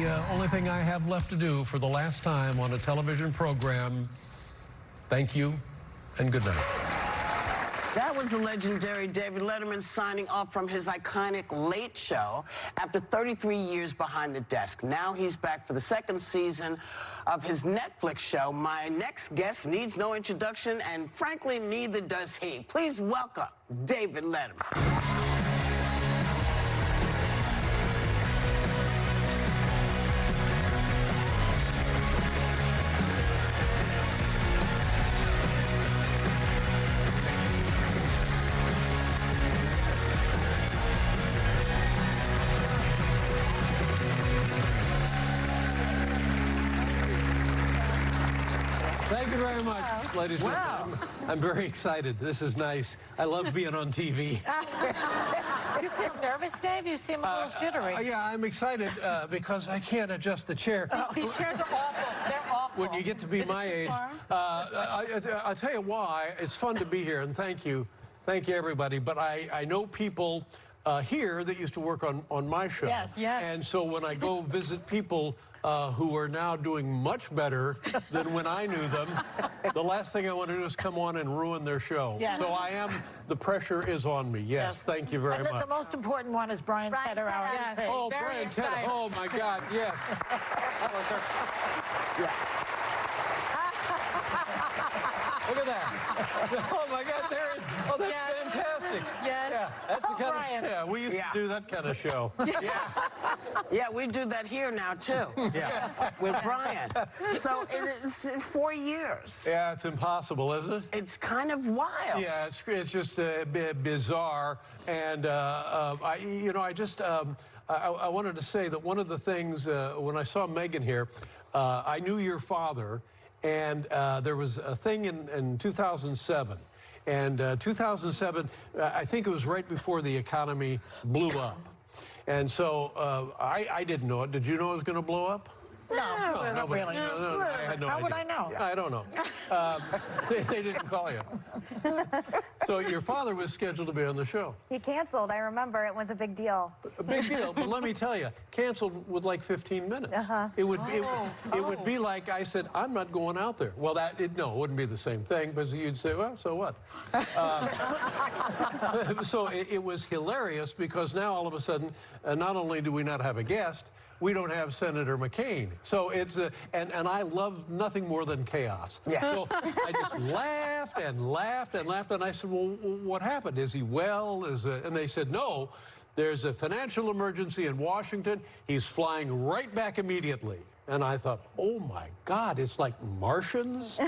The only thing I have left to do for the last time on a television program, thank you and good night. That was the legendary David Letterman signing off from his iconic Late Show after 33 years behind the desk. Now he's back for the second season of his Netflix show. My next guest needs no introduction, and frankly, neither does he. Please welcome David Letterman. Thank you very much, ladies and gentlemen. I'm very excited. This is nice. I love being on TV. You feel nervous, Dave? You seem a little jittery. Yeah, I'm excited because I can't adjust the chair. These chairs are awful. They're awful. When you get to be my age, I'll tell you why. It's fun to be here, and thank you. Thank you, everybody. But I know people here that used to work on my show. Yes, yes. And so when I go visit people who are now doing much better than when I knew them, the last thing I want to do is come on and ruin their show. Yes. So the pressure is on me. Yes, thank you very much. The most important one is Brian Tedder, our Yes. MP. Oh, Very Brian Tedder. excited. Oh, my God, yes. Look at that. Oh, my God, there it is. Oh, that's fantastic. Yes. Yeah, that's the kind Brian. of, we used to do that kind of show. Yeah, we do that here now, too. Yeah. With Brian. So it's 4 years. Yeah, it's impossible, isn't it? It's kind of wild. Yeah, it's just bizarre. And, I wanted to say that one of the things, when I saw Megan here, I knew your father, and there was a thing in 2007. And 2007, I think it was right before the economy blew up. And so I didn't know it. Did you know it was going to blow up? No, not really. No, I had no idea. How would I know? I don't know. They didn't call you. So your father was scheduled to be on the show. He canceled. I remember it was a big deal. A big deal, but let me tell you, canceled with like 15 minutes. It would be like I said, I'm not going out there. Well, it wouldn't be the same thing, but you'd say, well, so what? So it was hilarious because now all of a sudden, not only do we not have a guest, we don't have Senator McCain. So it's and I love nothing more than chaos. Yeah. So I just laughed and laughed and laughed, and I said, well, what happened? Is he well? And they said, no, there's a financial emergency in Washington. He's flying right back immediately. And I thought, oh, my God, it's like Martians.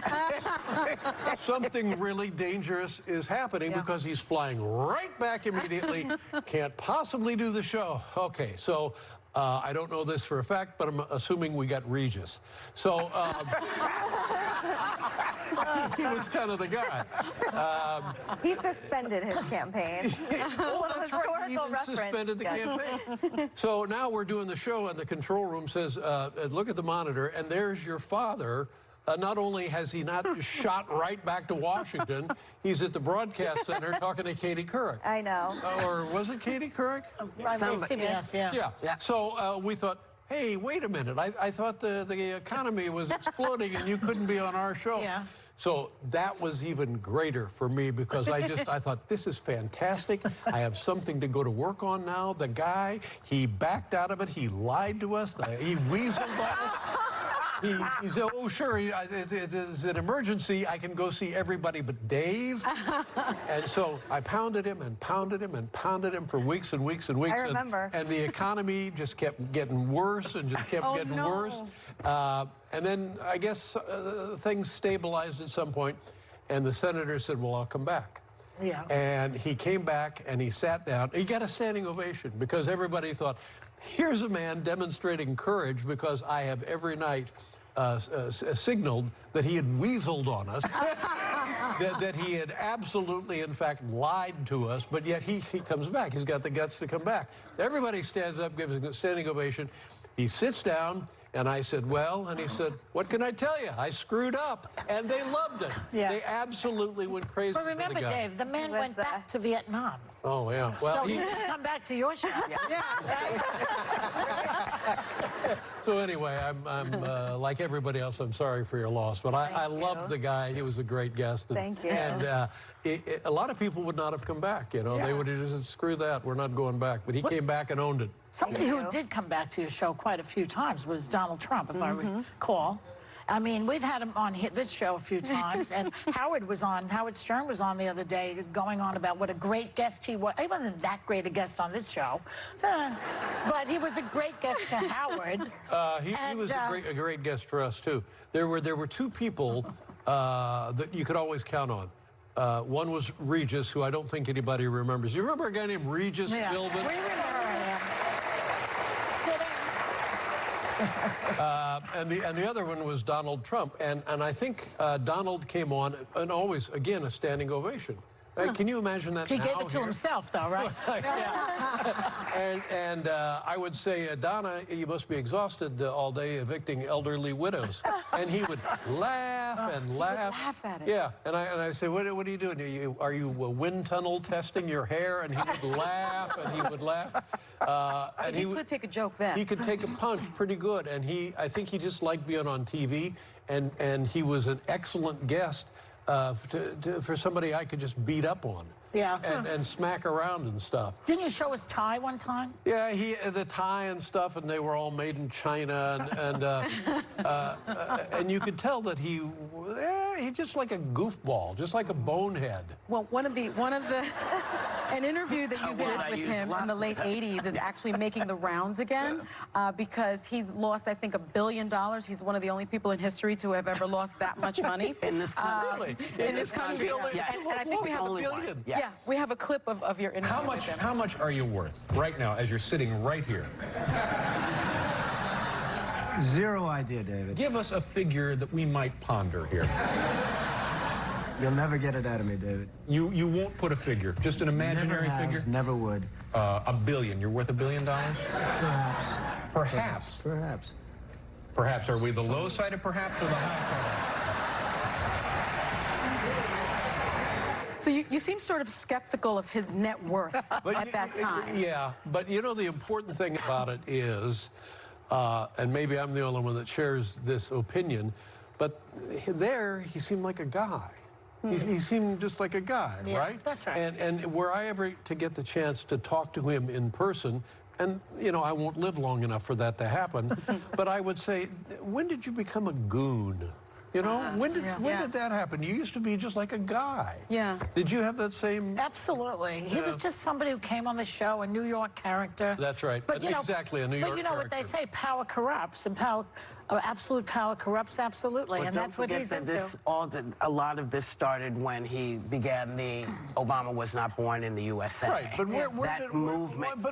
Something really dangerous is happening because he's flying right back immediately. Can't possibly do the show. Okay, so I don't know this for a fact, but I'm assuming we got Regis. So he was kind of the guy. He suspended his campaign. Oh, that's right. He even suspended the campaign. So now we're doing the show, and the control room says, look at the monitor, and there's your father. Not only has he not shot right back to Washington, he's at the broadcast center talking to Katie Couric. I know. Or was it Katie Couric? CBS, yeah. So we thought, hey, wait a minute. I thought the economy was exploding and you couldn't be on our show. Yeah. So that was even greater for me because I thought, this is fantastic. I have something to go to work on now. The guy, he backed out of it. He lied to us. He weaseled on us. He said, oh, sure, it is an emergency. I can go see everybody but Dave. And so I pounded him and pounded him and pounded him for weeks and weeks and weeks. I remember. And the economy just kept getting worse and just kept getting worse. And then I guess things stabilized at some point, and the senator said, well, I'll come back. Yeah. And he came back and he sat down. He got a standing ovation because everybody thought, here's a man demonstrating courage because I have every night signaled that he had weaseled on us, that he had absolutely, in fact, lied to us, but yet he comes back. He's got the guts to come back. Everybody stands up, gives a standing ovation. He sits down, and I said, well, and he said, what can I tell you? I screwed up. And they loved it. Yeah. They absolutely went crazy. But remember, Dave, the man went back to Vietnam. Oh, yeah. Well, so he can come back to your show. Yeah. So anyway, I'm like everybody else, I'm sorry for your loss. But I loved the guy. He was a great guest. And, Thank you. And a lot of people would not have come back, you know. They would have just said, screw that, we're not going back. But he came back and owned it. Somebody who did come back to your show quite a few times was Donald Trump, if I recall. I mean, we've had him on this show a few times, and Howard Stern was on the other day going on about what a great guest he was. He wasn't that great a guest on this show, but he was a great guest to Howard. He was a great guest for us, too. There were two people that you could always count on. One was Regis, who I don't think anybody remembers. You remember a guy named Regis Philbin? We remember him. And the other one was Donald Trump. And I think Donald came on, and always, again, a standing ovation. Can you imagine that He now gave it to here? himself, though, right? And I would say, Donna, you must be exhausted all day evicting elderly widows. And he would laugh and laugh. laugh at it. Yeah, and I say, what are you doing? Are you wind tunnel testing your hair? And he would laugh and he would laugh. And he could take a joke then. He could take a punch pretty good. And I think he just liked being on TV. And he was an excellent guest. For somebody I could just beat up on. Yeah. And smack around and stuff. Didn't you show his tie one time? Yeah, the tie and stuff, and they were all made in China, and you could tell that he's just like a goofball, just like a bonehead. Well, an interview that you did with him in the late 80s is actually making the rounds again because he's lost, I think, $1 billion. He's one of the only people in history to have ever lost that much money. In this country. Really? In this country. Yes. And I think we have Only a one. billion. Yeah. Yeah, we have a clip of your interview. How much are you worth right now as you're sitting right here? Zero idea, David. Give us a figure that we might ponder here. You'll never get it out of me, David. You won't put a figure, just an imaginary Never have, figure? Never would. $1 billion. You're worth $1 billion? Perhaps. Perhaps. Perhaps. Perhaps. Are we the low side of perhaps or the high side? So you seem sort of skeptical of his net worth at that time. Yeah, but you know the important thing about it is, and maybe I'm the only one that shares this opinion, but there he seemed like a guy. He seemed just like a guy, right? That's right. And were I ever to get the chance to talk to him in person, and, you know, I won't live long enough for that to happen, but I would say, when did you become a goon? You know, when did that happen? You used to be just like a guy. Yeah. Did you have that same? Absolutely. He was just somebody who came on the show, a New York character. That's right. But, you know, exactly, a New York But you know what they character. say, power corrupts, and absolute power corrupts absolutely, But and don't that's what forget he's that into. a lot of this started when he began the Obama was not born in the USA. Right, but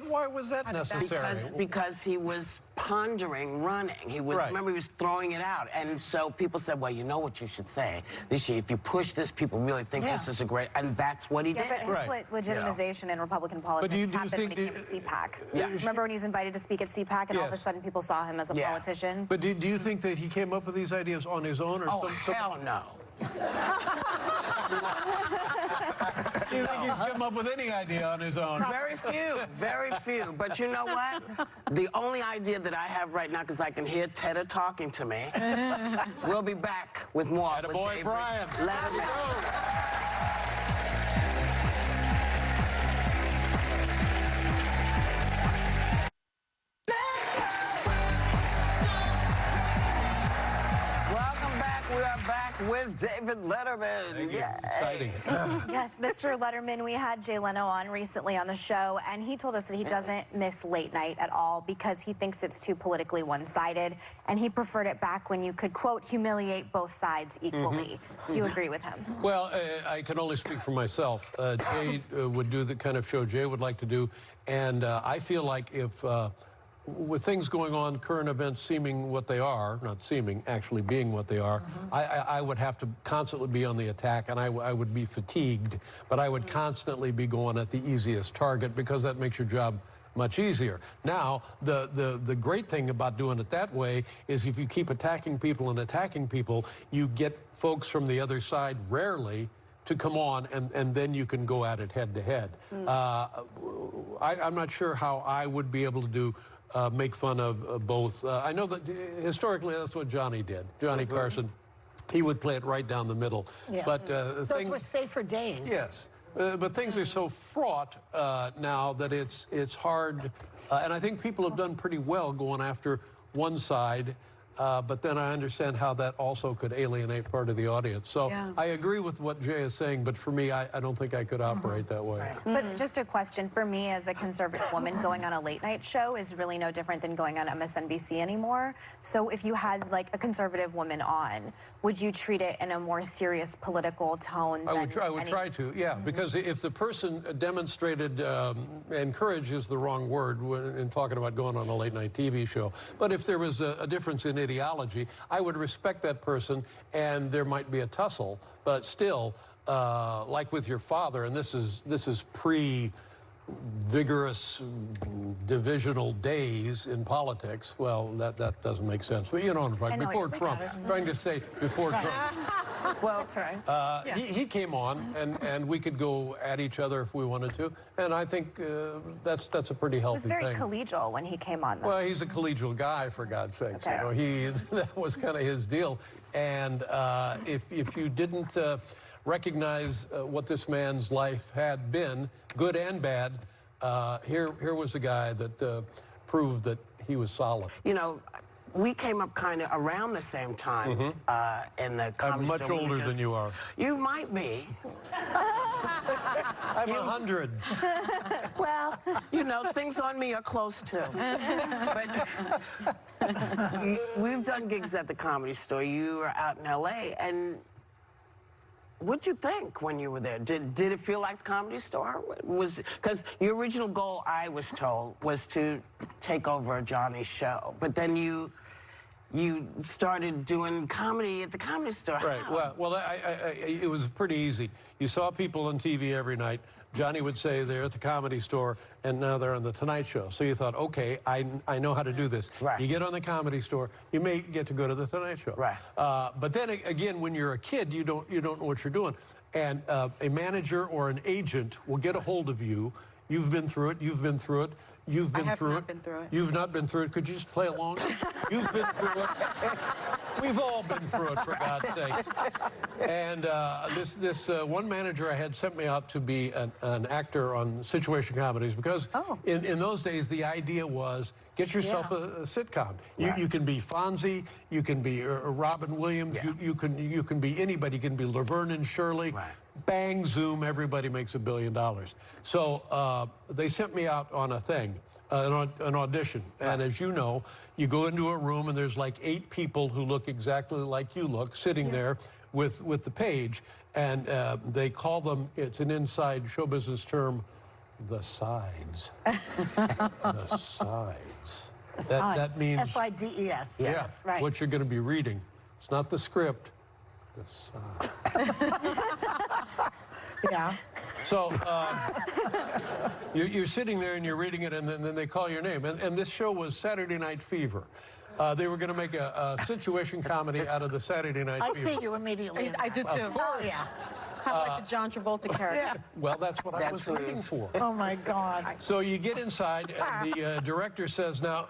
why was that necessary? Because he was pondering running. He was remember he was throwing it out, and so people said, well, you know what you should say this year. If you push this, people really think this is a great, and that's what he did. But his legitimization in Republican do politics you happened when think he came to CPAC. Yeah. Remember when he was invited to speak at CPAC, and all of a sudden people saw him as a politician? But do you think that he came up with these ideas on his own, or Hell no. Do you think he's come up with any idea on his own? Very few. But you know what? The only idea that I have right now, because I can hear Tedder talking to me, we'll be back with more. Attaboy, Brian. Letterman. With David Letterman. Exciting. Yes, Mr. Letterman, we had Jay Leno on recently on the show, and he told us that he doesn't miss late night at all because he thinks it's too politically one-sided, and he preferred it back when you could, quote, humiliate both sides equally. Do you agree with him? Well, I can only speak for myself. Jay would do the kind of show Jay would like to do, and I feel like if... with things going on, current events seeming what they are, not seeming, actually being what they are, I would have to constantly be on the attack, and I would be fatigued, but I would constantly be going at the easiest target because that makes your job much easier. Now, the great thing about doing it that way is if you keep attacking people, you get folks from the other side rarely to come on, and then you can go at it head to head. I'm not sure how I would be able to do make fun of both. I know that historically that's what Johnny did. Johnny Carson, he would play it right down the middle. Yeah. But Those were safer days. Yes. But things are so fraught now that it's hard. And I think people have done pretty well going after one side. But then I understand how that also could alienate part of the audience. So I agree with what Jay is saying, but for me, I don't think I could operate that way. But just a question for me as a conservative woman, going on a late night show is really no different than going on MSNBC anymore. So if you had like a conservative woman on, would you treat it in a more serious political tone? I would try to, yeah, because if the person demonstrated, and courage is the wrong word in talking about going on a late night TV show, but if there was a difference in ideology, I would respect that person, and there might be a tussle, but still, like with your father, and this is pre-vigorous divisional days in politics. Well, that doesn't make sense, but you know what I'm talking before Trump. Trying to say before Trump. Well, that's right. He came on, and we could go at each other if we wanted to, and I think that's a pretty healthy thing. He was very collegial when he came on, though. Well, he's a collegial guy, for God's sakes. Okay. You know, that was kind of his deal. And if you didn't recognize what this man's life had been, good and bad, here was a guy that proved that he was solid. You know, we came up kind of around the same time in the comedy I'm much show. older than you are. You might be. I'm 100. Well, you know, things on me are close too. But we've done gigs at the Comedy Store. You were out in L.A. and what'd you think when you were there? Did it feel like the Comedy Store? Because your original goal, I was told, was to take over Johnny's show, but then you started doing comedy at the Comedy Store. Right. Well, it was pretty easy. You saw people on TV every night. Johnny would say they're at the Comedy Store, and now they're on the Tonight Show. So you thought, okay, I know how to do this. Right. You get on the Comedy Store, you may get to go to the Tonight Show. Right. But then again, when you're a kid, you don't know what you're doing, and a manager or an agent will get a hold of you. You've been through it. You've been through it. You've been through it. I have not been through it. You've not been through it. Could you just play along? You've been through it. We've all been through it, for God's sake. And this one manager I had sent me out to be an actor on situation comedies because in those days the idea was get yourself a sitcom. You can be Fonzie, you can be Robin Williams, you can be anybody. You can be Laverne and Shirley. Right. Bang, zoom, everybody makes $1 billion. So they sent me out on a thing, an audition. Right. And as you know, you go into a room and there's like 8 people who look exactly like you look, sitting there with the page. And they call them, it's an inside show business term, the sides. The sides. That means... S-I-D-E-S. Yeah, yes, right. what you're going to be reading. It's not the script. The side. Yeah. So you're sitting there and you're reading it, and then they call your name. And this show was Saturday Night Fever. They were going to make a situation comedy out of the Saturday Night Fever. I see you immediately. I do too. Of course. Oh, yeah. Kind of like the John Travolta character. Well, that's what I was looking for. Oh, my God. So you get inside, and the director says, now,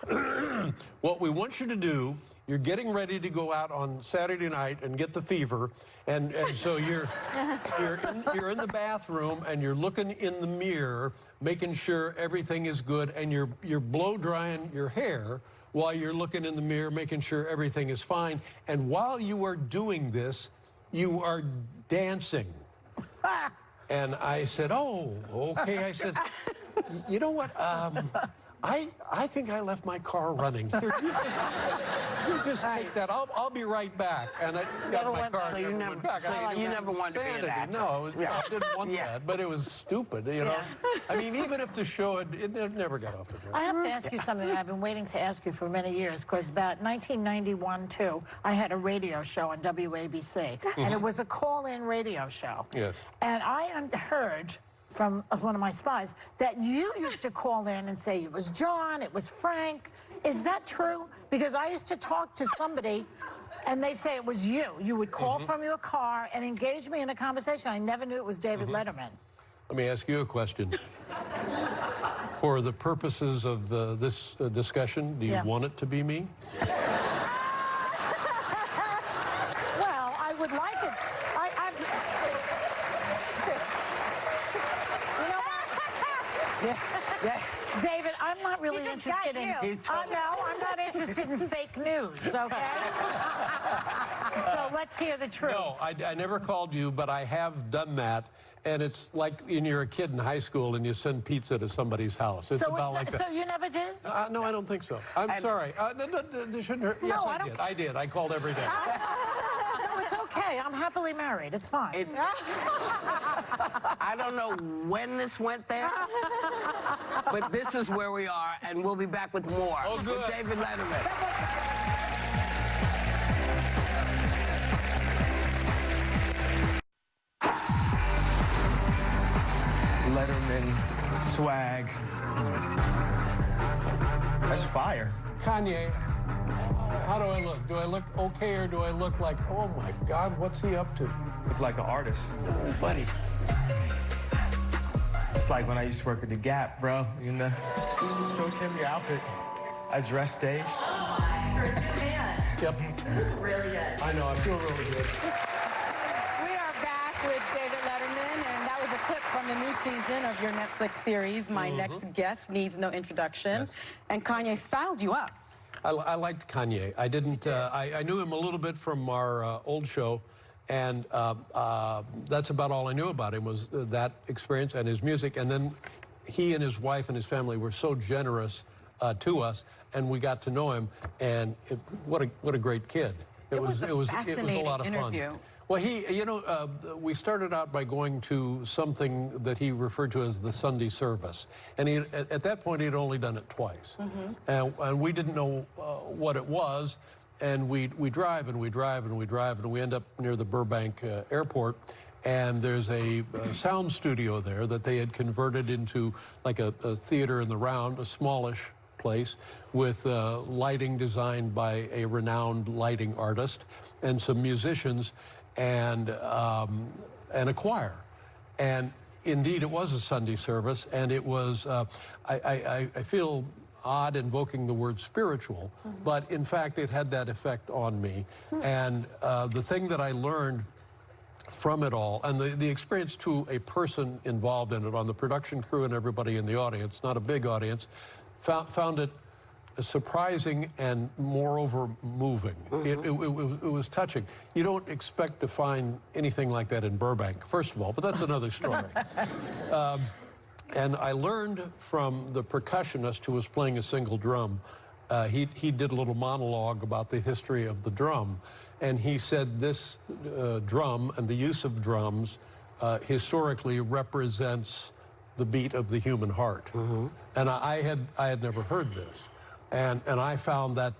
what we want you to do, you're getting ready to go out on Saturday night and get the fever, and so you're in the bathroom, and you're looking in the mirror, making sure everything is good, and you're blow drying your hair while you're looking in the mirror, making sure everything is fine. And while you are doing this, you are dancing. And I said, oh, okay. I said, you know what? I think I left my car running. Here, you just take that. I'll be right back. And I got my car and never went back. So you never wanted to be an actor. No, I didn't want that. But it was stupid, you know. I mean, even if the show, it never got off the ground. I have to ask you something I've been waiting to ask you for many years, because about 1991, too, I had a radio show on WABC, and it was a call-in radio show. Yes. And I heard from one of my spies that you used to call in and say it was John, it was Frank. Is that true? Because I used to talk to somebody and they say it was you. You would call from your car and engage me in a conversation. I never knew it was David Letterman. Let me ask you a question. For the purposes of this discussion, do you want it to be me? Well, I would like it. You know what? David, I'm not really interested in. No, I'm not interested in fake news. Okay. So let's hear the truth. No, I never called you, but I have done that. And it's like when you're a kid in high school and you send pizza to somebody's house. It's about like that. So you never did? No, I don't think so. I'm sorry. This shouldn't hurt. Yes, I did. I did. I called every day. No, it's okay. I'm happily married. It's fine. I don't know when this went there, but this is where we are, and we'll be back with more with David Letterman. Letterman swag. That's fire. Kanye, how do I look? Do I look okay or do I look like, oh my God, what's he up to? Look like an artist. Oh, buddy. It's like when I used to work at the Gap, bro. You know? Show Tim your outfit. I dressed Dave. Yep. Really good. I know, I feel really good. We are back with David Letterman, and that was a clip from the new season of your Netflix series, My Next Guest Needs No Introduction. Yes. And Kanye styled you up. I liked Kanye. I didn't, I knew him a little bit from our old show, and that's about all I knew about him was that experience and his music. And then he and his wife and his family were so generous to us, and we got to know him, and what a great kid. It was a lot of interview. fun. Well, we started out by going to something that he referred to as the Sunday service. And at that point, he had only done it twice. And we didn't know what it was. And we drive and we drive and we drive, and we end up near the Burbank airport. And there's a sound studio there that they had converted into like a theater in the round, a smallish place, with lighting designed by a renowned lighting artist and some musicians and a choir. And indeed, it was a Sunday service, and it was, I feel odd invoking the word spiritual, but in fact, it had that effect on me. And the thing that I learned from it all, and the experience to a person involved in it, on the production crew and everybody in the audience, not a big audience, found it surprising and moreover moving. It was touching. You don't expect to find anything like that in Burbank, first of all, but that's another story. And I learned from the percussionist who was playing a single drum. He did a little monologue about the history of the drum, and he said this drum and the use of drums historically represents the beat of the human heart. And I had never heard this. And I found that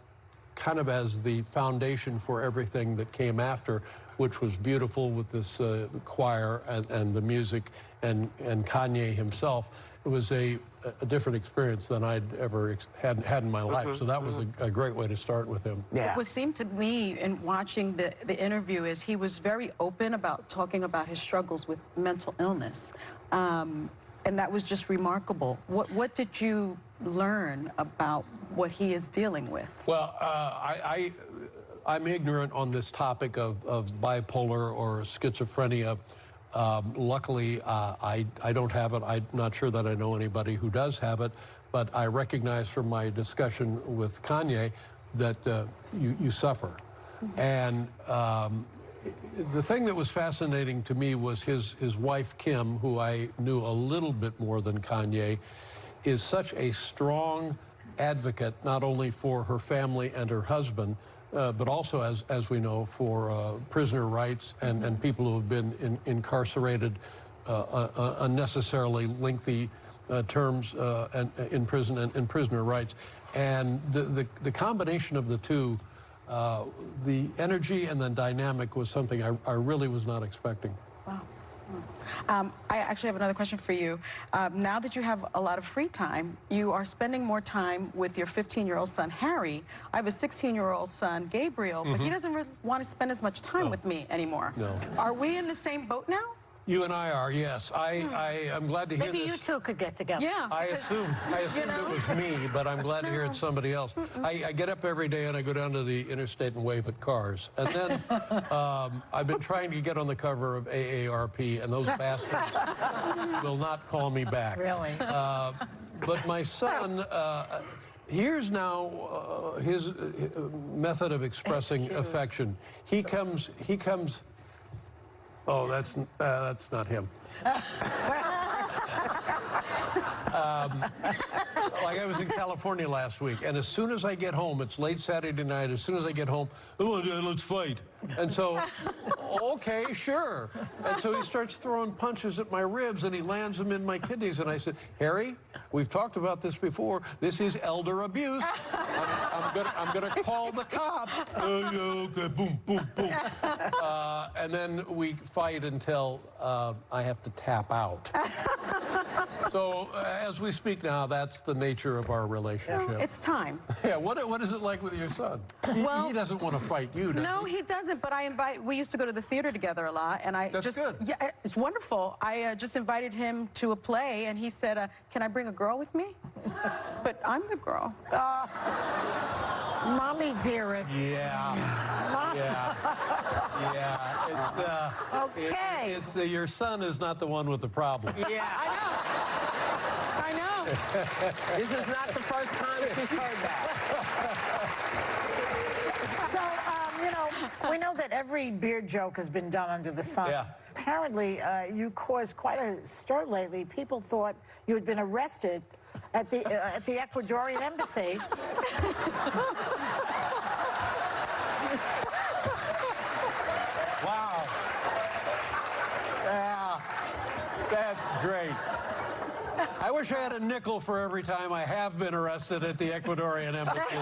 kind of as the foundation for everything that came after, which was beautiful with this choir and the music and Kanye himself. It was a different experience than I'd ever had in my life. So that was a great way to start with him. Yeah. What seemed to me in watching the interview is he was very open about talking about his struggles with mental illness. And that was just remarkable. What did you learn about what he is dealing with? Well, I'm ignorant on this topic of bipolar or schizophrenia. Luckily, I don't have it. I'm not sure that I know anybody who does have it, but I recognize from my discussion with Kanye that you suffer. And the thing that was fascinating to me was his wife, Kim, who I knew a little bit more than Kanye, is such a strong advocate, not only for her family and her husband, but also, as we know, for prisoner rights and people who have been incarcerated unnecessarily lengthy terms in prison and prisoner rights. And the combination of the two, the energy and the dynamic was something I really was not expecting. Wow. I actually have another question for you. Now that you have a lot of free time, you are spending more time with your 15-year-old son, Harry. I have a 16-year-old son, Gabriel, but he doesn't want to spend as much time with me anymore. No. Are we in the same boat now? You and I are, yes. I'm glad to hear Maybe this. you two could get together. Yeah. I assumed it was me, but I'm glad to hear it's somebody else. I get up every day and I go down to the interstate and wave at cars. And then I've been trying to get on the cover of AARP, and those bastards will not call me back. Really? But my son, here's now his method of expressing affection. He comes. Oh, that's not him. Like I was in California last week, and as soon as I get home, it's late Saturday night, as soon as I get home, oh, Dad, let's fight. And so, okay, sure. And so he starts throwing punches at my ribs, and he lands them in my kidneys. And I said, Harry, we've talked about this before. This is elder abuse. I'm gonna call the cop. Okay, boom, boom, boom. And then we fight until I have to tap out. So as we speak now, that's the nature of our relationship. It's time. Yeah, what is it like with your son? He doesn't want to fight you, does No, he? he doesn't, but we used to go to the theater together a lot, and That's good. Yeah, it's wonderful. I just invited him to a play, and he said, can I bring a girl with me? But I'm the girl. Mommy dearest. Yeah. Yeah. Okay. Your son is not the one with the problem. Yeah. I know. This is not the first time she's heard that. So, we know that every beard joke has been done under the sun. Yeah. Apparently, you caused quite a stir lately. People thought you had been arrested at the Ecuadorian embassy. Wow. Yeah. That's great. I wish I had a nickel for every time I have been arrested at the Ecuadorian embassy.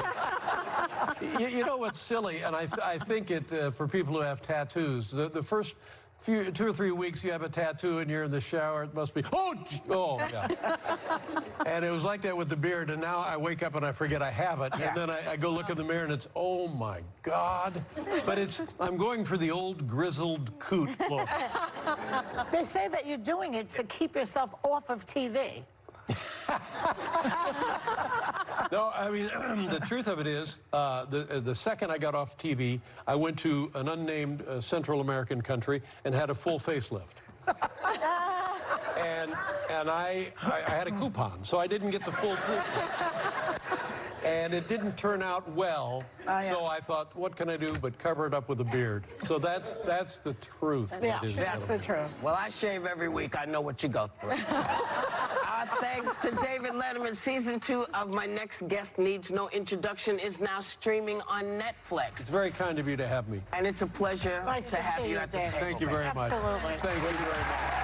You know what's silly, and I think it, for people who have tattoos, the first 2 or 3 weeks you have a tattoo and you're in the shower, it must be, oh, yeah. And it was like that with the beard, and now I wake up and I forget I have it, and then I go look in the mirror and it's, oh my God. But I'm going for the old grizzled coot look. They say that you're doing it to keep yourself off of TV. No, I mean, the truth of it is, the second I got off TV, I went to an unnamed Central American country and had a full facelift. and I had a coupon, so I didn't get the full treatment. And it didn't turn out well, so I thought, what can I do but cover it up with a beard? So that's the truth. Yeah, that's the truth. Well, I shave every week. I know what you go through. Thanks to David Letterman. Season 2 of My Next Guest Needs No Introduction is now streaming on Netflix. It's very kind of you to have me. And it's a pleasure Nice to have see you you, at the David. table. Thank you very much. Absolutely. Thank you very much.